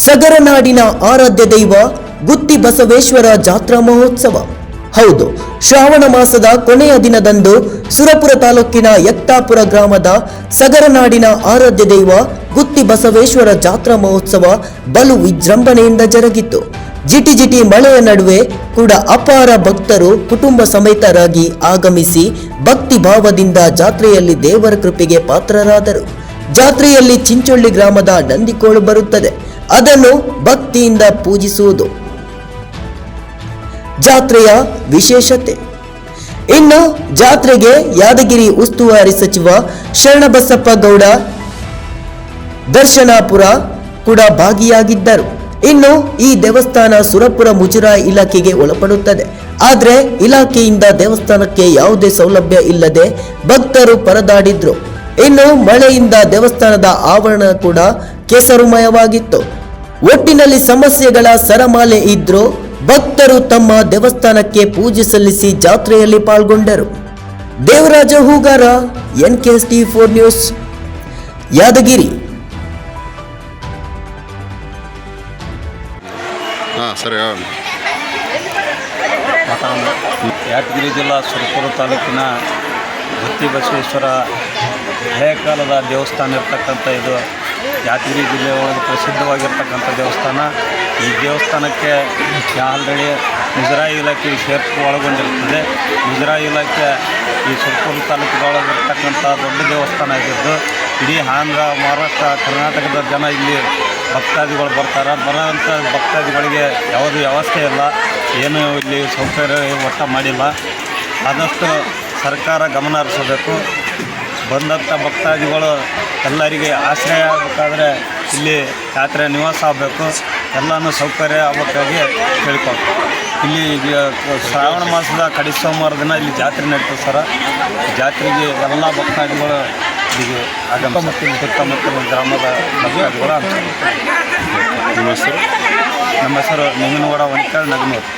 ಸಗರನಾಡಿನ ಆರಾಧ್ಯ ದೈವ ಗುತ್ತಿ ಬಸವೇಶ್ವರ ಜಾತ್ರಾ ಮಹೋತ್ಸವ. ಹೌದು, ಶ್ರಾವಣ ಮಾಸದ ಕೊನೆಯ ದಿನದಂದು ಸುರಪುರ ತಾಲೂಕಿನ ಯಕ್ತಾಪುರ ಗ್ರಾಮದ ಸಗರನಾಡಿನ ಆರಾಧ್ಯ ದೈವ ಗುತ್ತಿ ಬಸವೇಶ್ವರ ಜಾತ್ರಾ ಮಹೋತ್ಸವ ಬಲು ವಿಜೃಂಭಣೆಯಿಂದ ಜರುಗಿತು. ಜಿಟಿ ಮಳೆಯ ನಡುವೆ ಕೂಡ ಅಪಾರ ಭಕ್ತರು ಕುಟುಂಬ ಸಮೇತರಾಗಿ ಆಗಮಿಸಿ ಭಕ್ತಿ ಭಾವದಿಂದ ಜಾತ್ರೆಯಲ್ಲಿ ದೇವರ ಕೃಪೆಗೆ ಪಾತ್ರರಾದರು. ಜಾತ್ರೆಯಲ್ಲಿ ಚಿಂಚೊಳ್ಳಿ ಗ್ರಾಮದ ನಂದಿಕೋಳು ಬರುತ್ತದೆ. ಅದನ್ನು ಭಕ್ತಿಯಿಂದ ಪೂಜಿಸುವುದು ಜಾತ್ರೆಯ ವಿಶೇಷತೆ. ಇನ್ನು ಜಾತ್ರೆಗೆ ಯಾದಗಿರಿ ಉಸ್ತುವಾರಿ ಸಚಿವ ಶರಣಬಸಪ್ಪ ಗೌಡ ದರ್ಶನಾಪುರ ಕೂಡ ಭಾಗಿಯಾಗಿದ್ದರು. ಇನ್ನು ಈ ದೇವಸ್ಥಾನ ಸುರಪುರ ಮುಜರಾಯಿ ಇಲಾಖೆಗೆ ಒಳಪಡುತ್ತದೆ. ಆದರೆ ಇಲಾಖೆಯಿಂದ ದೇವಸ್ಥಾನಕ್ಕೆ ಯಾವುದೇ ಸೌಲಭ್ಯ ಇಲ್ಲದೆ ಭಕ್ತರು ಪರದಾಡಿದ್ರು. ಇನ್ನು ಮಳೆಯಿಂದ ದೇವಸ್ಥಾನದ ಆವರಣ ಕೂಡ ಕೆಸರುಮಯವಾಗಿತ್ತು. ಒಟ್ಟಿನಲ್ಲಿ ಸಮಸ್ಯೆಗಳ ಸರಮಾಲೆ ಇದ್ರೂ ಭಕ್ತರು ತಮ್ಮ ದೇವಸ್ಥಾನಕ್ಕೆ ಪೂಜೆ ಸಲ್ಲಿಸಿ ಜಾತ್ರೆಯಲ್ಲಿ ಪಾಲ್ಗೊಂಡರು. Devaraja Hoogar, NKST4 news, Yadgiri. ಯಾದಗಿರಿ ಜಿಲ್ಲಾ ಸುರಪುರ ತಾಲೂಕಿನ ಗುತ್ತಿ ಬಸವೇಶ್ವರ ಹಳೆಯ ಕಾಲದ ದೇವಸ್ಥಾನ ಇರ್ತಕ್ಕಂಥ ಇದು ಯಾದಗಿರಿ ಜಿಲ್ಲೆ ಒಳಗೆ ಪ್ರಸಿದ್ಧವಾಗಿರ್ತಕ್ಕಂಥ ದೇವಸ್ಥಾನ. ಈ ದೇವಸ್ಥಾನಕ್ಕೆ ಆಲ್ರೆಡಿ ಮುಜರಾಯಿ ಇಲಾಖೆ ಒಳಗೊಂಡಿರ್ತದೆ. ಮುಜರಾಯಿ ಇಲಾಖೆ ಈ ಸುರಪುರ ತಾಲೂಕಿನೊಳಗಿರ್ತಕ್ಕಂಥ ದೊಡ್ಡ ದೇವಸ್ಥಾನ ಆಗಿದ್ದು ಇಡೀ ಆಂಧ್ರ, ಮಹಾರಾಷ್ಟ್ರ, ಕರ್ನಾಟಕದ ಜನ ಇಲ್ಲಿ ಭಕ್ತಾದಿಗಳು ಬರ್ತಾರೆ. ಬರೋಂಥ ಭಕ್ತಾದಿಗಳಿಗೆ ಯಾವುದೇ ವ್ಯವಸ್ಥೆ ಇಲ್ಲ, ಏನು ಇಲ್ಲಿ ಸೌಕರ್ಯ ಒಟ್ಟು ಮಾಡಿಲ್ಲ. ಆದಷ್ಟು ಸರ್ಕಾರ ಗಮನ ಹರಿಸಬೇಕು. ಬಂದಂಥ ಭಕ್ತಾದಿಗಳು ಎಲ್ಲರಿಗೆ ಆಶ್ರಯ ಆಗಬೇಕಾದ್ರೆ ಇಲ್ಲಿ ಯಾತ್ರೆ ನಿವಾಸ ಆಗಬೇಕು, ಎಲ್ಲನೂ ಸೌಕರ್ಯ ಆಗಬೇಕಾಗಿ ಕೇಳ್ಕೊಳ್ತೀವಿ. ಇಲ್ಲಿ ಶ್ರಾವಣ ಮಾಸದ ಕಡೆ ಸೋಮವಾರ ದಿನ ಇಲ್ಲಿ ಜಾತ್ರೆ ನಡೀತದೆ ಸರ. ಜಾತ್ರೆಗೆ ಎಲ್ಲ ಭಕ್ತಾದಿಗಳು ಇಲ್ಲಿಗೆ ಆಗಮಿಸ್ತಾರೆ. ಸುತ್ತಮುತ್ತಲ ಗ್ರಾಮದ ಭಕ್ತಾದಿಗಳು ನಿಮ್ಮ ಹೆಸರು? ನಮ್ಮ ಹೆಸರು ನಿಂಗನಗೌಡ ವಂಕಾಳ್ ನಗನೂರು.